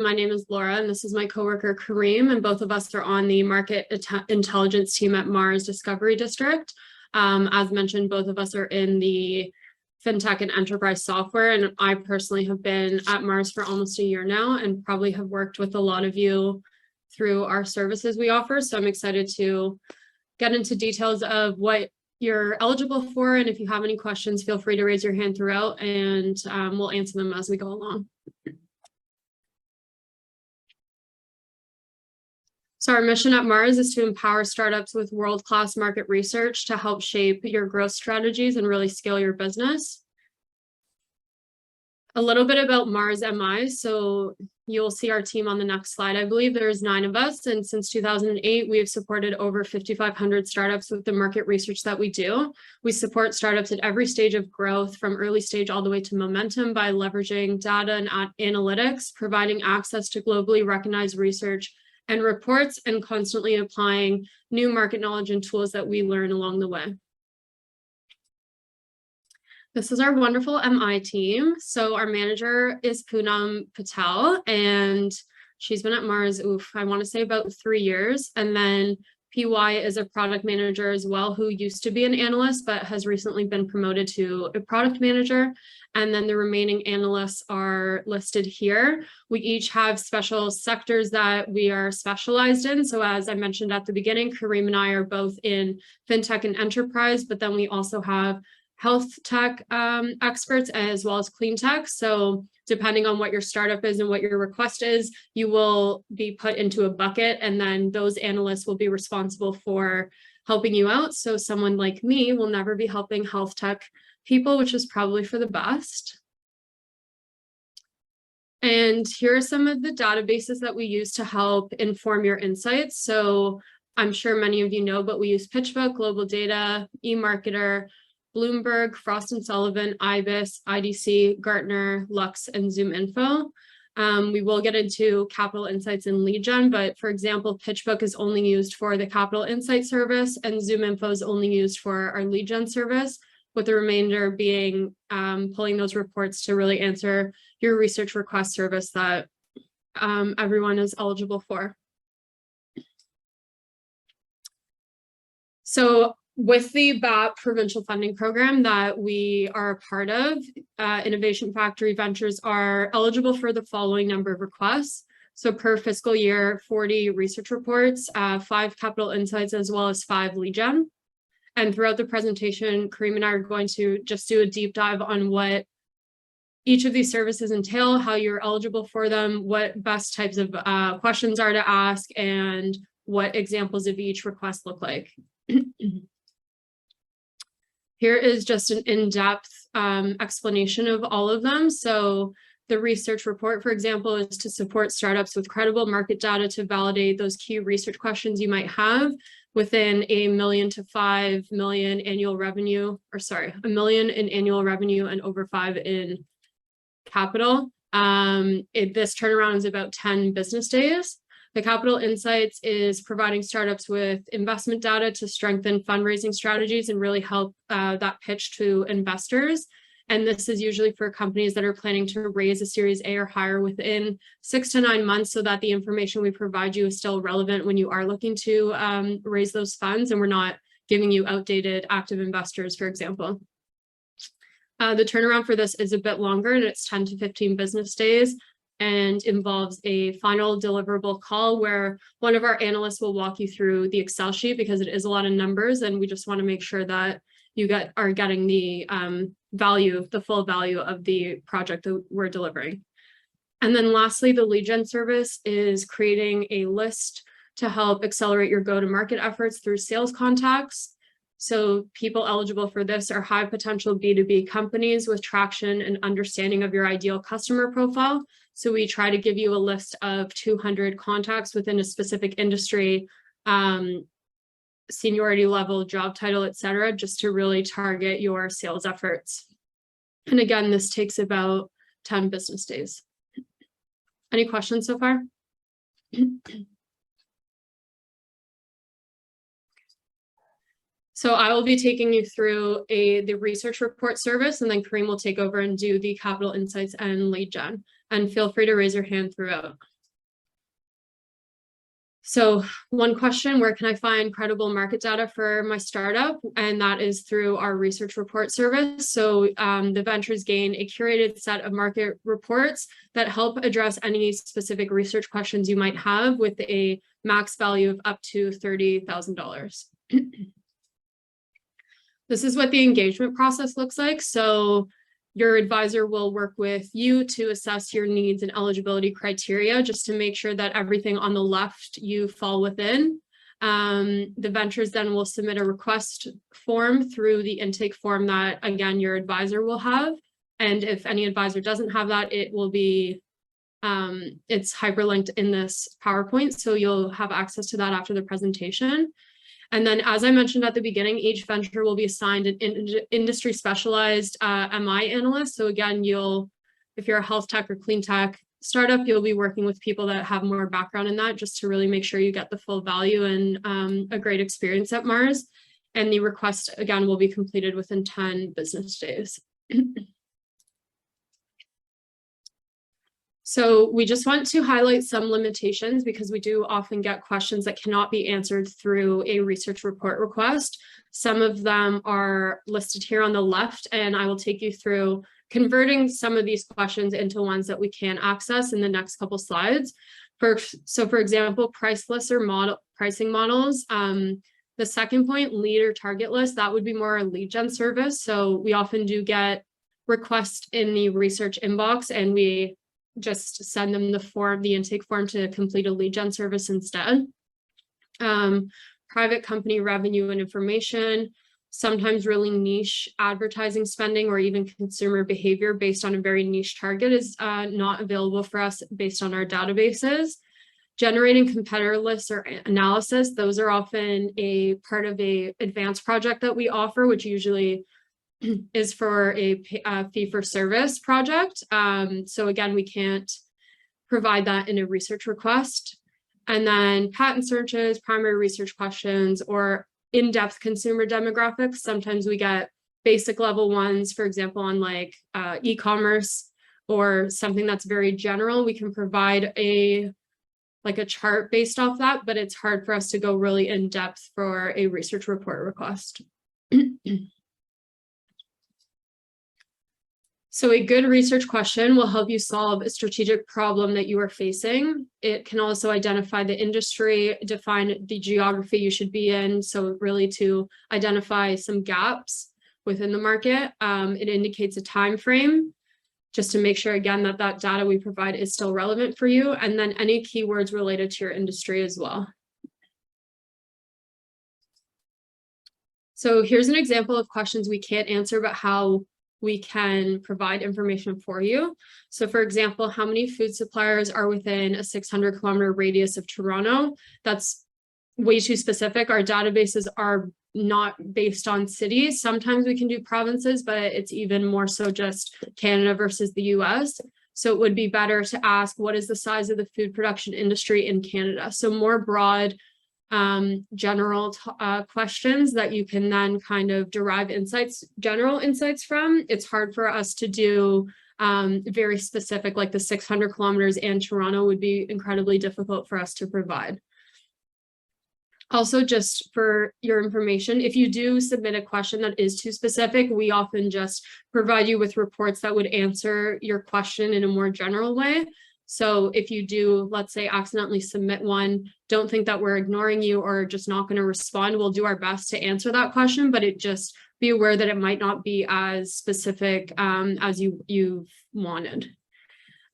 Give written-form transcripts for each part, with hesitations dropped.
My name is Laura, and this is my coworker Kareem, and both of us are on the market intelligence team at Mars Discovery District. As mentioned, both of us are in the fintech and enterprise software, and I personally have been at Mars for almost a year now and probably have worked with a lot of you through our services we offer. So I'm excited to get into details of what you're eligible for, and if you have any questions, feel free to raise your hand throughout, and we'll answer them as we go along. So our mission at Mars is to empower startups with world-class market research to help shape your growth strategies and really scale your business. A little bit about Mars MI. So you'll see our team on the next slide. I believe there's 9 of us, and since 2008, we've supported over 5,500 startups with the market research that we do. We support startups at every stage of growth, from early stage all the way to momentum, by leveraging data and analytics, providing access to globally recognized research and reports, and constantly applying new market knowledge and tools that we learn along the way. This is our wonderful MI team. So our manager is Poonam Patel, and she's been at Mars, I want to say about 3 years. And then PY is a product manager as well, who used to be an analyst, but has recently been promoted to a product manager. And then the remaining analysts are listed here. We each have special sectors that we are specialized in. So as I mentioned at the beginning, Kareem and I are both in fintech and enterprise, but then we also have health tech experts as well as clean tech. So depending on what your startup is and what your request is, you will be put into a bucket, and then those analysts will be responsible for helping you out. So someone like me will never be helping health tech people, which is probably for the best. And here are some of the databases that we use to help inform your insights. So I'm sure many of you know, but we use PitchBook, Global Data, eMarketer, Bloomberg, Frost & Sullivan, IBIS, IDC, Gartner, Lux, and ZoomInfo. We will get into Capital Insights and lead gen, but for example, PitchBook is only used for the Capital Insight service, and ZoomInfo is only used for our lead gen service, with the remainder being pulling those reports to really answer your research request service that everyone is eligible for. So with the BAP provincial funding program that we are a part of, Innovation Factory Ventures are eligible for the following number of requests. So per fiscal year, 40 research reports, 5 Capital Insights, as well as 5 lead gen. And throughout the presentation, Kareem and I are going to just do a deep dive on what each of these services entail, how you're eligible for them, what best types of questions are to ask, and what examples of each request look like. Here is just an in-depth explanation of all of them. So the research report, for example, is to support startups with credible market data to validate those key research questions you might have within $1 million to $5 million annual revenue, or sorry, $1 million in annual revenue and over 5 in capital. This turnaround is about 10 business days. The Capital Insights is providing startups with investment data to strengthen fundraising strategies and really help that pitch to investors. And this is usually for companies that are planning to raise a Series A or higher within 6 to 9 months, so that the information we provide you is still relevant when you are looking to raise those funds, and we're not giving you outdated active investors, for example. The turnaround for this is a bit longer, and it's 10 to 15 business days, and involves a final deliverable call where one of our analysts will walk you through the Excel sheet, because it is a lot of numbers, and we just want to make sure that you are getting the value, the full value of the project that we're delivering. And then lastly, the lead gen service is creating a list to help accelerate your go-to-market efforts through sales contacts. So people eligible for this are high potential B2B companies with traction and understanding of your ideal customer profile. So we try to give you a list of 200 contacts within a specific industry, seniority level, job title, etc., just to really target your sales efforts. And again, this takes about 10 business days. Any questions so far? So I will be taking you through the research report service, and then Kareem will take over and do the Capital Insights and lead gen. And feel free to raise your hand throughout. So one question, where can I find credible market data for my startup? And that is through our research report service. So the ventures gain a curated set of market reports that help address any specific research questions you might have with a max value of up to $30,000. This is what the engagement process looks like. So your advisor will work with you to assess your needs and eligibility criteria just to make sure that everything on the left you fall within. The ventures then will submit a request form through the intake form that, again, your advisor will have. And if any advisor doesn't have that, it will be, it's hyperlinked in this PowerPoint. So you'll have access to that after the presentation. And then, as I mentioned at the beginning, each venture will be assigned an industry specialized MI analyst. So again, if you're a health tech or clean tech startup, you'll be working with people that have more background in that just to really make sure you get the full value and a great experience at Mars. And the request, again, will be completed within 10 business days. So we just want to highlight some limitations because we do often get questions that cannot be answered through a research report request. Some of them are listed here on the left, and I will take you through converting some of these questions into ones that we can access in the next couple slides. So for example, price lists or pricing models. The second point, lead or target list, that would be more a lead gen service. So we often do get requests in the research inbox, and we just send them the intake form to complete a lead gen service instead. Private company revenue and information, sometimes really niche advertising spending or even consumer behavior based on a very niche target is not available for us based on our databases. Generating competitor lists or analysis, those are often a part of a advanced project that we offer, which usually is for a fee-for-service project. So again, we can't provide that in a research request. And then patent searches, primary research questions, or in-depth consumer demographics. Sometimes we get basic level ones, for example, on like e-commerce or something that's very general. We can provide a chart based off that, but it's hard for us to go really in depth for a research report request. So a good research question will help you solve a strategic problem that you are facing. It can also identify the industry, define the geography you should be in. So really to identify some gaps within the market. It indicates a time frame just to make sure, again, that that data we provide is still relevant for you. And then any keywords related to your industry as well. So here's an example of questions we can't answer, but how we can provide information for you. So for example, how many food suppliers are within a 600-kilometer radius of Toronto? That's way too specific. Our databases are not based on cities. Sometimes we can do provinces, but it's even more so just Canada versus the US. So it would be better to ask, what is the size of the food production industry in Canada? So more broad, general questions that you can then kind of derive general insights from. It's hard for us to do very specific, like the 600 kilometers and Toronto would be incredibly difficult for us to provide. Also, just for your information, if you do submit a question that is too specific, we often just provide you with reports that would answer your question in a more general way. So if you do, let's say, accidentally submit one, don't think that we're ignoring you or just not going to respond. We'll do our best to answer that question, but just be aware that it might not be as specific as you've wanted.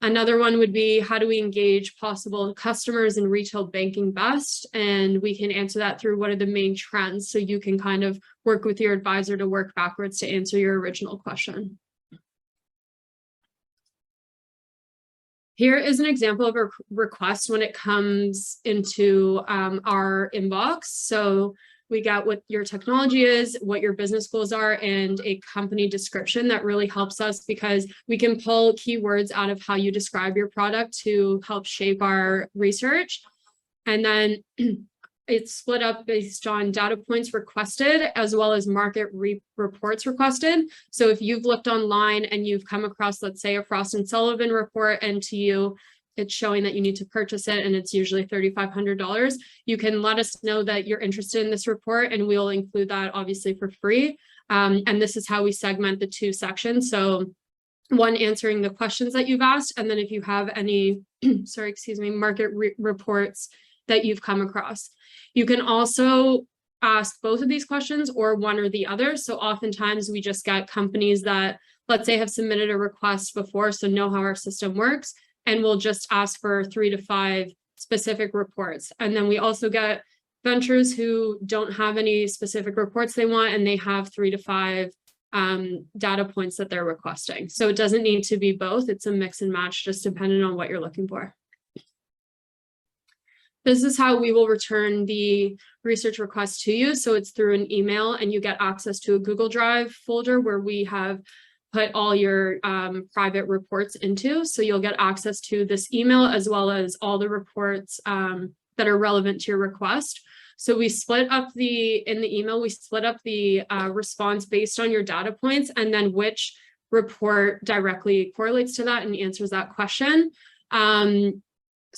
Another one would be, how do we engage possible customers in retail banking best? And we can answer that through what are the main trends. So you can kind of work with your advisor to work backwards to answer your original question. Here is an example of a request when it comes into our inbox. So we got what your technology is, what your business goals are, and a company description that really helps us because we can pull keywords out of how you describe your product to help shape our research. And then it's split up based on data points requested as well as market reports requested. So if you've looked online and you've come across, let's say, a Frost & Sullivan report, and to you it's showing that you need to purchase it and it's usually $3,500, you can let us know that you're interested in this report and we'll include that obviously for free. And this is how we segment the two sections. So one, answering the questions that you've asked, and then if you have any, sorry, excuse me, market reports that you've come across. You can also ask both of these questions or one or the other. So oftentimes we just get companies that, let's say, have submitted a request before, so know how our system works, and we'll just ask for 3 to 5 specific reports. And then we also get ventures who don't have any specific reports they want, and they have 3 to 5 data points that they're requesting. So it doesn't need to be both. It's a mix and match, just depending on what you're looking for. This is how we will return the research request to you. So it's through an email, and you get access to a Google Drive folder where we have put all your private reports into. So you'll get access to this email as well as all the reports that are relevant to your request. So we split up in the email, we split up the response based on your data points and then which report directly correlates to that and answers that question.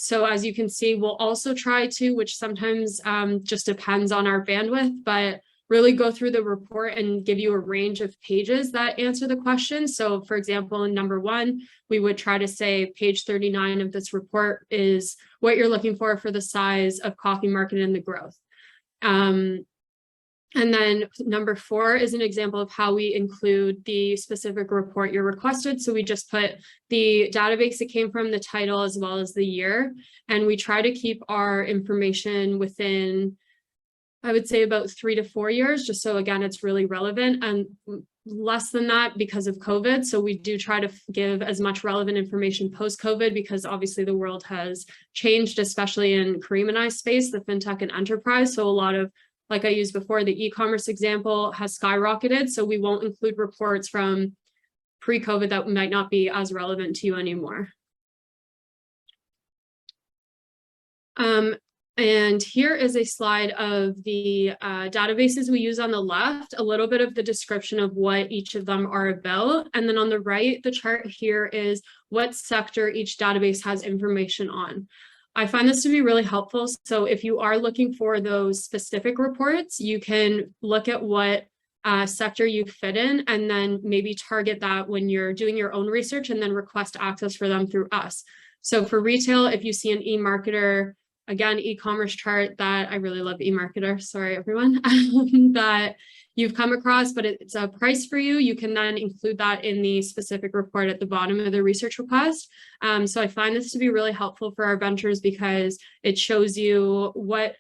So as you can see, we'll also try to, which sometimes just depends on our bandwidth, but really go through the report and give you a range of pages that answer the question. So for example, in number 1, we would try to say page 39 of this report is what you're looking for the size of coffee market and the growth. And then number 4 is an example of how we include the specific report you're requested. So we just put the database it came from, the title, as well as the year. And we try to keep our information within, I would say, about 3 to 4 years, just so again, it's really relevant, and less than that because of COVID. So we do try to give as much relevant information post-COVID, because obviously the world has changed, especially in Kareem and I space, the fintech and enterprise. So a lot of, like I used before, the e-commerce example has skyrocketed. So we won't include reports from pre-COVID that might not be as relevant to you anymore. And here is a slide of the databases we use on the left, a little bit of the description of what each of them are about. And then on the right, the chart here is what sector each database has information on. I find this to be really helpful. So if you are looking for those specific reports, you can look at what sector you fit in and then maybe target that when you're doing your own research and then request access for them through us. So for retail, if you see an eMarketer, again, e-commerce chart that I really love eMarketer, sorry everyone, that you've come across, but it's a price for you, you can then include that in the specific report at the bottom of the research request. So I find this to be really helpful for our ventures because it shows you what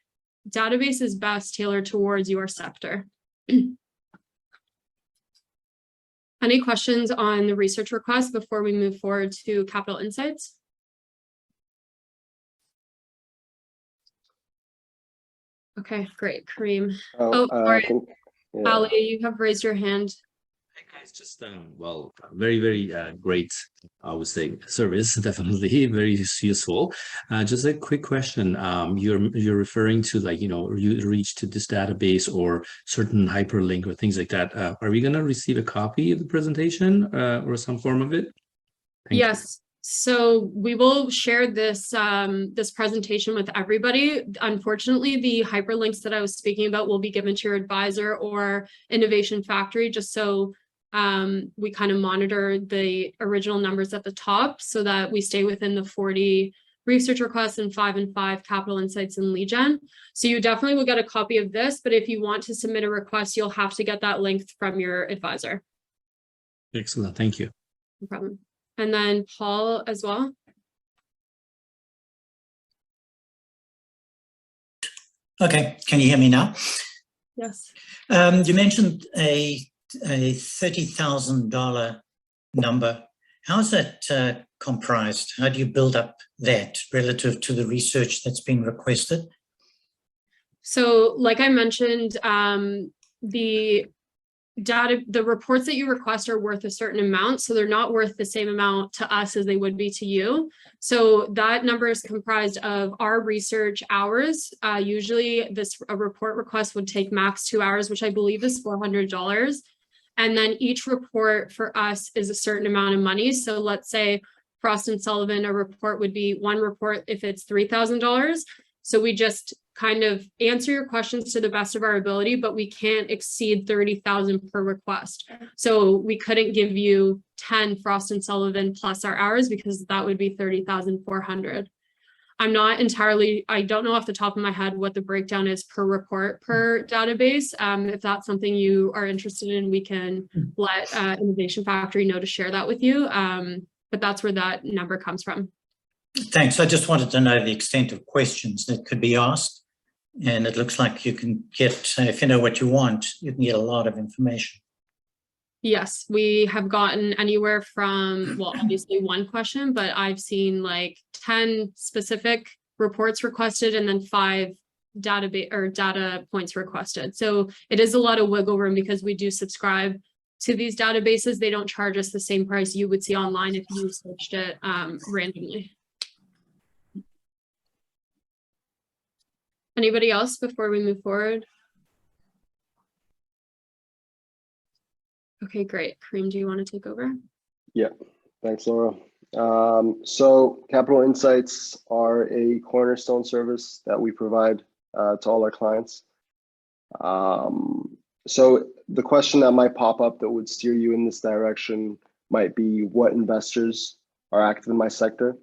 database is best tailored towards your sector. Any questions on the research request before we move forward to Capital Insights? Okay, great, Kareem. Ali, you have raised your hand. Hey guys, just well, very, very great, I would say, service, definitely very useful. Just a quick question. You're referring to, like, you know, you reach to this database or certain hyperlink or things like that. Are we gonna receive a copy of the presentation or some form of it? Yes. So we will share this this presentation with everybody. Unfortunately, the hyperlinks that I was speaking about will be given to your advisor or Innovation Factory, just so we kind of monitor the original numbers at the top so that we stay within the 40 research requests and 5 and 5 Capital Insights and lead gen. So you definitely will get a copy of this, but if you want to submit a request, you'll have to get that link from your advisor. Excellent, thank you. No problem. And then Paul as well. Okay, can you hear me now? Yes. You mentioned a $30,000 number. How's that comprised? How do you build up that relative to the research that's been requested? So like I mentioned, the reports that you request are worth a certain amount, so they're not worth the same amount to us as they would be to you. So that number is comprised of our research hours. Usually a report request would take max 2 hours, which I believe is $400. And then each report for us is a certain amount of money. So let's say Frost & Sullivan, a report would be one report if it's $3,000. So we just kind of answer your questions to the best of our ability, but we can't exceed 30,000 per request. So we couldn't give you 10 Frost & Sullivan plus our hours because that would be 30,400. I'm not entirely, I don't know off the top of my head what the breakdown is per report per database. If that's something you are interested in, we can let Innovation Factory know to share that with you. But that's where that number comes from. Thanks. I just wanted to know the extent of questions that could be asked. And it looks like you can get, if you know what you want, you can get a lot of information. Yes, we have gotten anywhere from, well, obviously one question, but I've seen like 10 specific reports requested and then 5 database or data points requested. So it is a lot of wiggle room because we do subscribe to these databases. They don't charge us the same price you would see online if you searched it randomly. Anybody else before we move forward? Okay, great. Kareem, do you want to take over? Yeah, thanks, Laura. So Capital Insights are a cornerstone service that we provide to all our clients. So the question that might pop up that would steer you in this direction might be, what investors are active in my sector?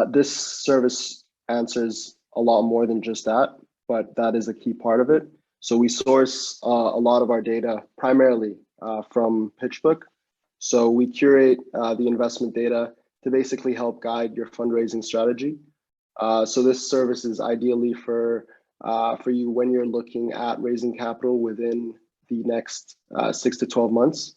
This service answers a lot more than just that, but that is a key part of it. So we source a lot of our data primarily from PitchBook. So we curate the investment data to basically help guide your fundraising strategy. So this service is ideally for you when you're looking at raising capital within the next 6 to 12 months.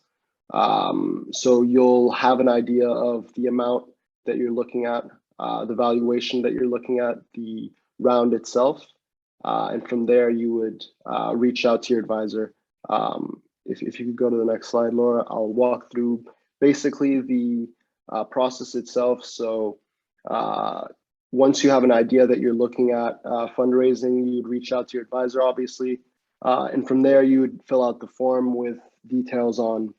So you'll have an idea of the amount that you're looking at, the valuation that you're looking at, the round itself. And from there, you would reach out to your advisor. If you could go to the next slide, Laura, I'll walk through basically the process itself. So once you have an idea that you're looking at fundraising, you'd reach out to your advisor, obviously. And from there, you would fill out the form with details on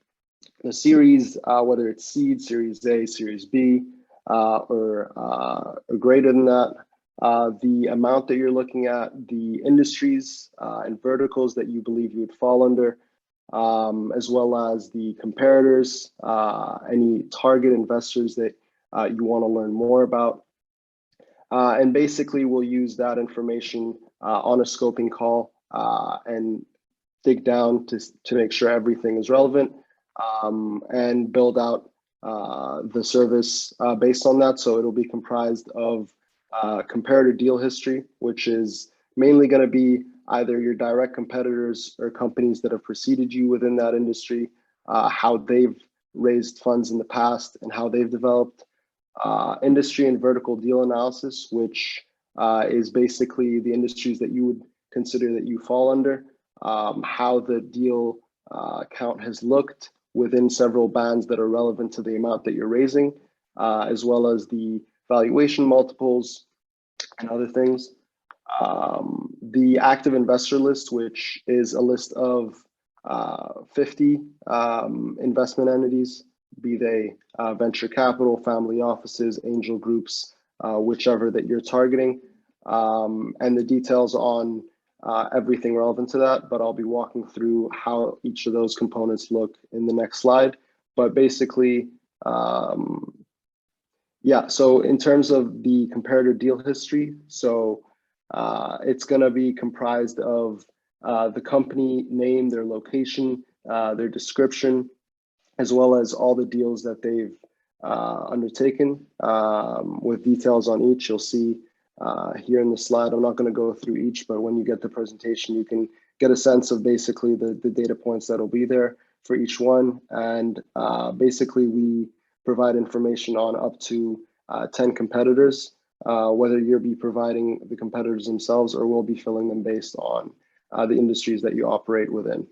the series, whether it's seed, series A, series B, or greater than that. The amount that you're looking at, the industries and verticals that you believe you would fall under, as well as the comparators, any target investors that you want to learn more about. And basically, we'll use that information on a scoping call and dig down to make sure everything is relevant and build out the service based on that. So it'll be comprised of comparator deal history, which is mainly going to be either your direct competitors or companies that have preceded you within that industry, how they've raised funds in the past and how they've developed. Industry and vertical deal analysis, which is basically the industries that you would consider that you fall under, how the deal count has looked within several bands that are relevant to the amount that you're raising, as well as the valuation multiples and other things. The active investor list, which is a list of 50 investment entities, be they venture capital, family offices, angel groups, whichever that you're targeting, and the details on everything relevant to that. But I'll be walking through how each of those components look in the next slide. But basically, yeah, so in terms of the comparator deal history, so it's going to be comprised of the company name, their location, their description, as well as all the deals that they've undertaken with details on each. You'll see here in the slide. I'm not going to go through each, but when you get the presentation, you can get a sense of basically the data points that'll be there for each one. And basically, we provide information on up to 10 competitors, whether you'll be providing the competitors themselves or we'll be filling them based on the industries that you operate within.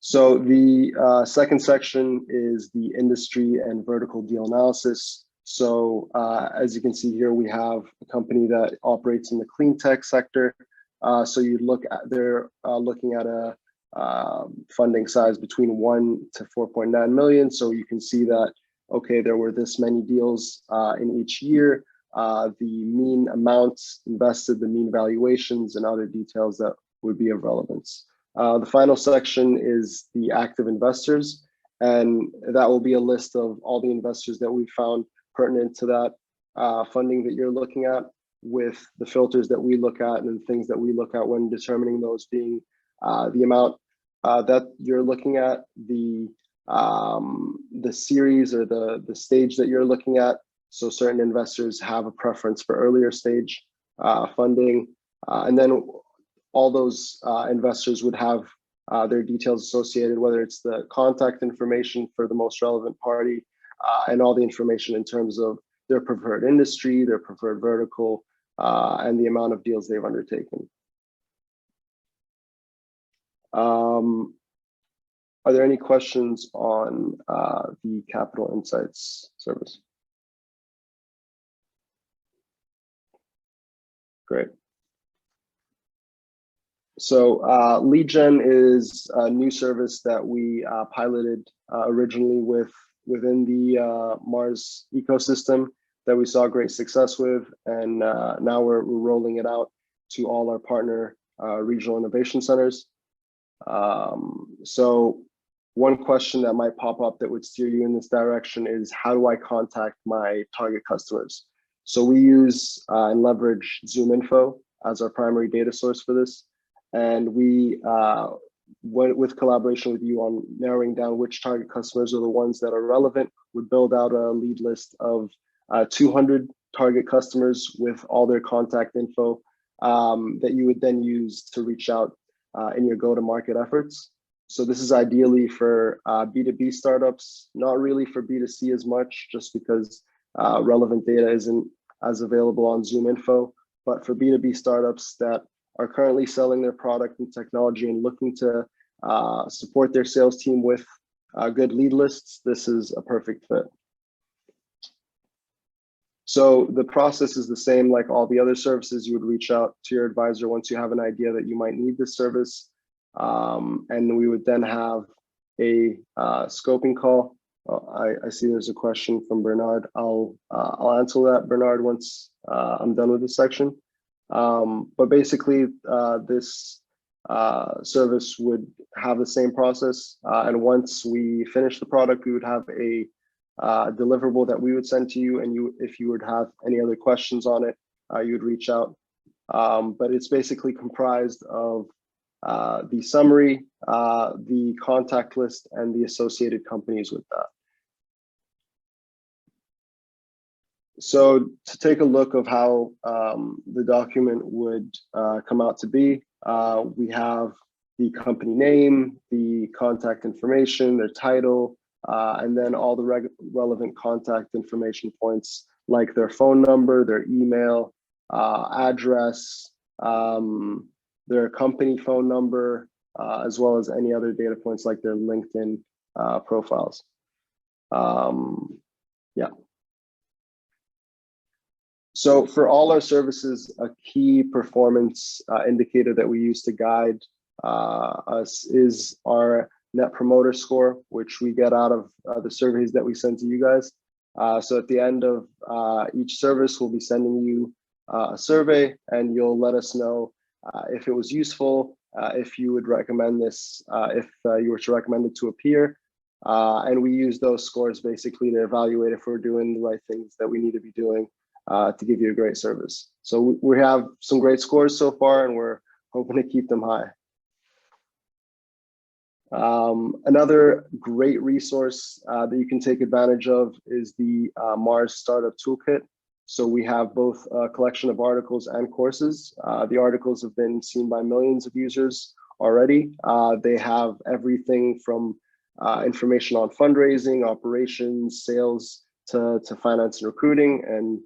So the second section is the industry and vertical deal analysis. So as you can see here, we have a company that operates in the clean tech sector. So you look at, they're looking at a funding size between 1 to 4.9 million. So you can see that, okay, there were this many deals in each year, the mean amounts invested, the mean valuations, and other details that would be of relevance. The final section is the active investors, and that will be a list of all the investors that we found pertinent to that funding that you're looking at, with the filters that we look at and things that we look at when determining those being the amount that you're looking at, the series or the stage that you're looking at. So certain investors have a preference for earlier stage funding, and then all those investors would have their details associated, whether it's the contact information for the most relevant party, and all the information in terms of their preferred industry, their preferred vertical, and the amount of deals they've undertaken. Are there any questions on the Capital Insights service? Great. So Lead Gen is a new service that we piloted originally within the Mars ecosystem that we saw great success with, and now we're rolling it out to all our partner regional innovation centers. So one question that might pop up that would steer you in this direction is, how do I contact my target customers? So we use and leverage ZoomInfo as our primary data source for this. And we went with collaboration with you on narrowing down which target customers are the ones that are relevant. We build out a lead list of 200 target customers with all their contact info that you would then use to reach out in your go-to-market efforts. So this is ideally for B2B startups, not really for B2C as much, just because relevant data isn't as available on ZoomInfo, but for B2B startups that are currently selling their product and technology and looking to support their sales team with good lead lists, this is a perfect fit. So the process is the same like all the other services. You would reach out to your advisor once you have an idea that you might need this service. And we would then have a scoping call. I see there's a question from Bernard. I'll answer that, Bernard, once I'm done with this section. But basically, this service would have the same process. And once we finish the product, we would have a deliverable that we would send to you. And if you would have any other questions on it, you would reach out. But it's basically comprised of the summary, the contact list, and the associated companies with that. So to take a look of how the document would come out to be, we have the company name, the contact information, their title, and then all the relevant contact information points like their phone number, their email, address, their company phone number, as well as any other data points like their LinkedIn profiles. Yeah. So for all our services, a key performance indicator that we use to guide us is our Net Promoter Score, which we get out of the surveys that we send to you guys. So at the end of each service, we'll be sending you a survey, and you'll let us know if it was useful, if you would recommend this, if you were to recommend it to a peer. And we use those scores basically to evaluate if we're doing the right things that we need to be doing to give you a great service. So we have some great scores so far, and we're hoping to keep them high. Another great resource that you can take advantage of is the Mars Startup Toolkit. So we have both a collection of articles and courses. The articles have been seen by millions of users already. They have everything from information on fundraising, operations, sales, to finance and recruiting, and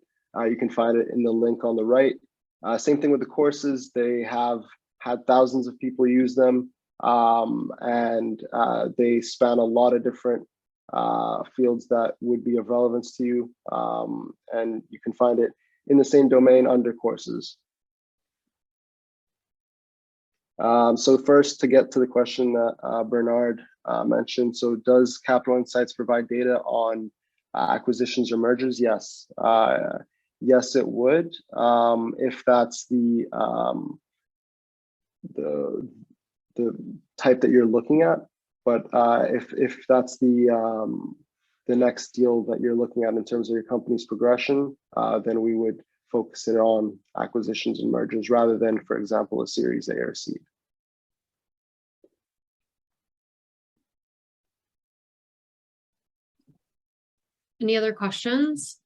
you can find it in the link on the right. Same thing with the courses. They have had thousands of people use them, and they span a lot of different fields that would be of relevance to you, and you can find it in the same domain under courses. So first, to get to the question that Bernard mentioned, so does Capital Insights provide data on acquisitions or mergers? Yes. Yes, it would, if that's the type that you're looking at. But if that's the next deal that you're looking at in terms of your company's progression, then we would focus it on acquisitions and mergers rather than, for example, a Series A or C. Any other questions?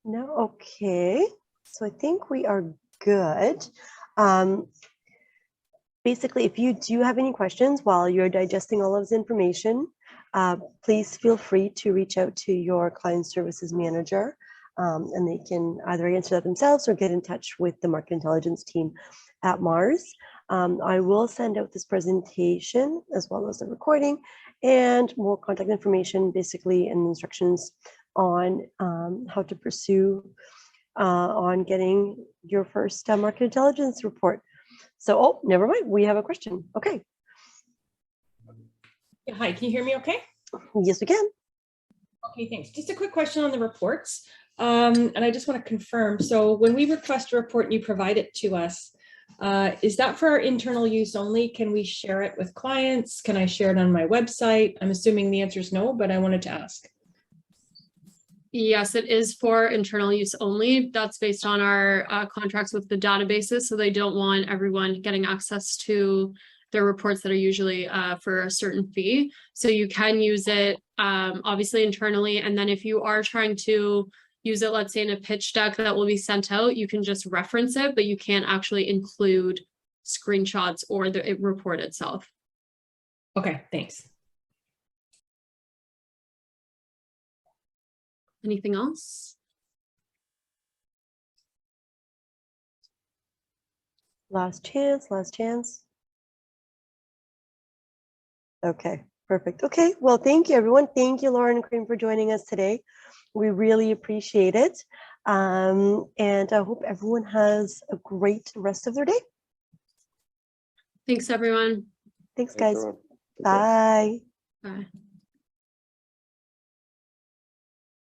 No, okay. So I think we are good. Basically, if you do have any questions while you're digesting all of this information, please feel free to reach out to your client services manager, and they can either answer that themselves or get in touch with the market intelligence team at Mars. I will send out this presentation as well as the recording and more contact information, basically, and instructions on how to pursue on getting your first market intelligence report. So, oh, never mind. We have a question. Okay. Yeah, hi, can you hear me okay? Yes, we can. Okay, thanks. Just a quick question on the reports. And I just want to confirm. So when we request a report and you provide it to us, is that for our internal use only? Can we share it with clients? Can I share it on my website? I'm assuming the answer is no, but I wanted to ask. Yes, it is for internal use only. That's based on our contracts with the databases. So they don't want everyone getting access to their reports that are usually for a certain fee. So you can use it obviously internally. And then if you are trying to use it, let's say in a pitch deck that will be sent out, you can just reference it, but you can't actually include screenshots or the report itself. Okay, thanks. Anything else? Last chance, last chance. Okay, perfect. Okay, well, thank you, everyone. Thank you, Lauren and Kareem, for joining us today. We really appreciate it. And I hope everyone has a great rest of their day. Thanks, everyone. Thanks, Thanks, guys. everyone. Take care. Bye. Bye.